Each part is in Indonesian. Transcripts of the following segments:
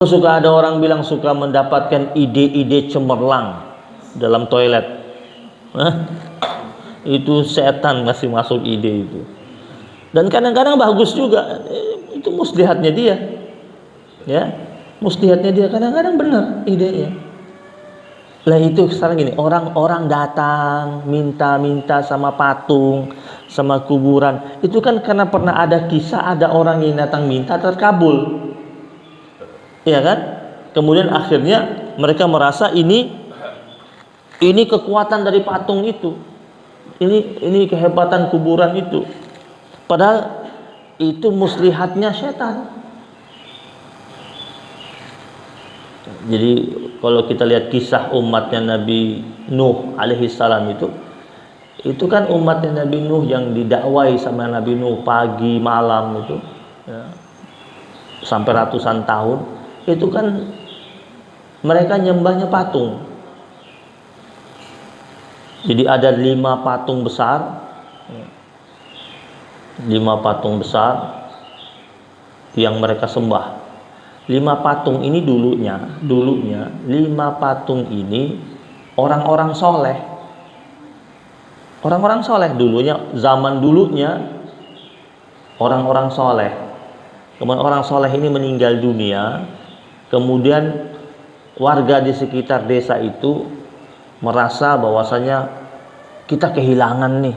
Suka ada orang bilang suka mendapatkan ide-ide cemerlang dalam toilet. Itu setan masih masuk ide itu. Dan kadang-kadang bagus juga. Itu muslihatnya dia. Ya, muslihatnya dia kadang-kadang benar idenya. Lah itu sekarang gini, orang-orang datang minta-minta sama patung, sama kuburan. Itu kan karena pernah ada kisah ada orang yang datang minta terkabul. Ya kan? Kemudian akhirnya mereka merasa ini kekuatan dari patung itu. Ini kehebatan kuburan itu. Padahal itu muslihatnya setan. Jadi kalau kita lihat kisah umatnya Nabi Nuh alaihi salam itu kan umatnya Nabi Nuh yang didakwai sama Nabi Nuh pagi malam itu ya, sampai ratusan tahun. Itu kan mereka nyembahnya patung. Jadi ada 5 patung besar, 5 patung besar yang mereka sembah. 5 patung ini dulunya 5 patung ini orang-orang soleh. Orang-orang soleh dulunya, zaman dulunya orang-orang soleh. Kemudian orang soleh ini meninggal dunia. Kemudian warga di sekitar desa itu merasa bahwasanya kita kehilangan nih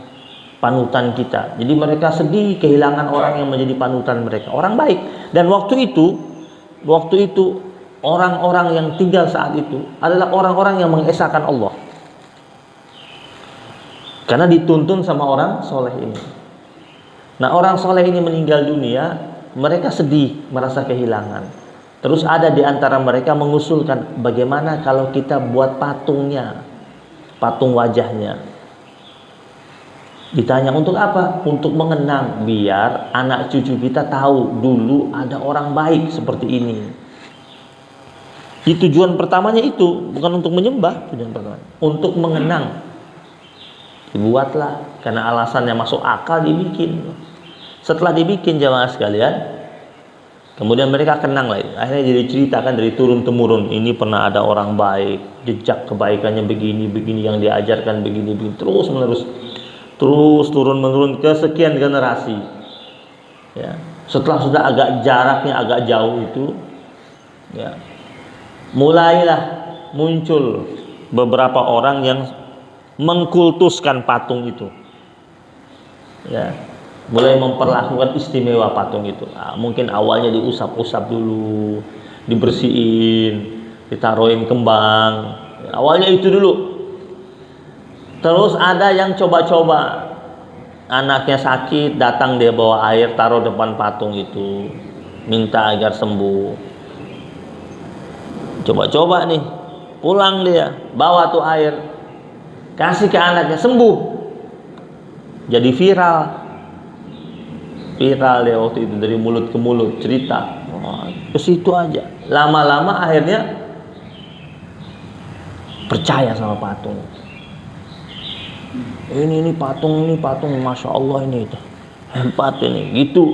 panutan kita. Jadi mereka sedih kehilangan orang yang menjadi panutan mereka. Orang baik. Dan waktu itu orang-orang yang tinggal saat itu adalah orang-orang yang mengesahkan Allah. Karena dituntun sama orang soleh ini. Nah, orang soleh ini meninggal dunia, mereka sedih, merasa kehilangan. Terus ada di antara mereka mengusulkan bagaimana kalau kita buat patungnya, patung wajahnya. Ditanya untuk apa? Untuk mengenang, biar anak cucu kita tahu dulu ada orang baik seperti ini. Tujuan pertamanya itu bukan untuk menyembah, tujuan pertama untuk mengenang. Dibuatlah karena alasannya masuk akal dibikin. Setelah dibikin jamaah sekalian, kemudian mereka kenang lagi. Akhirnya jadi ceritakan dari turun temurun. Ini pernah ada orang baik, jejak kebaikannya begini yang diajarkan begini terus menerus, terus turun menurun ke sekian generasi. Ya, setelah sudah agak jaraknya agak jauh itu, ya, mulailah muncul beberapa orang yang mengkultuskan patung itu. Ya. Mulai memperlakukan istimewa patung itu. Nah, mungkin awalnya diusap-usap dulu, dibersihin, ditaruhin kembang. Awalnya itu dulu. Terus ada yang coba-coba, anaknya sakit, datang dia bawa air, taruh depan patung itu, minta agar sembuh. Coba-coba nih, pulang dia, bawa tuh air, kasih ke anaknya, sembuh. Jadi viral dia waktu itu, dari mulut ke mulut cerita ke situ aja. Lama-lama akhirnya percaya sama patung. Ini patung masya Allah ini itu hebat ini gitu.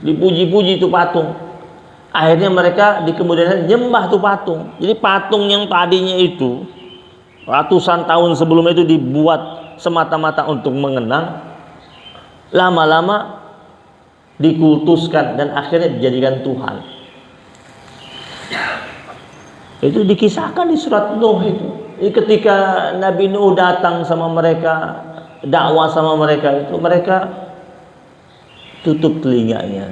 Dipuji-puji itu patung. Akhirnya mereka di kemudian hari nyembah tuh patung. Jadi patung yang tadinya itu ratusan tahun sebelumnya itu dibuat semata-mata untuk mengenang, lama-lama dikultuskan dan akhirnya dijadikan Tuhan. Itu dikisahkan di surat Nuh itu. Jadi ketika Nabi Nuh datang sama mereka, dakwah sama mereka itu, mereka tutup telinganya,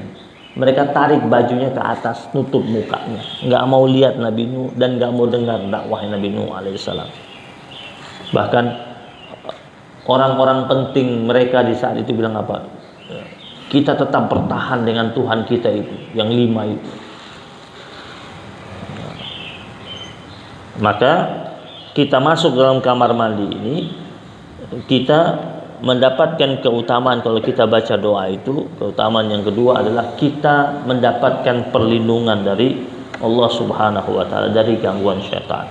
mereka tarik bajunya ke atas, nutup mukanya, nggak mau lihat Nabi Nuh dan nggak mau dengar dakwah Nabi Nuh alaihissalam. Bahkan orang-orang penting mereka di saat itu bilang apa? Kita tetap bertahan dengan Tuhan kita itu, yang 5 itu. Maka kita masuk dalam kamar mandi ini, kita mendapatkan keutamaan kalau kita baca doa itu. Keutamaan yang kedua adalah kita mendapatkan perlindungan dari Allah Subhanahu wa taala dari gangguan syaitan.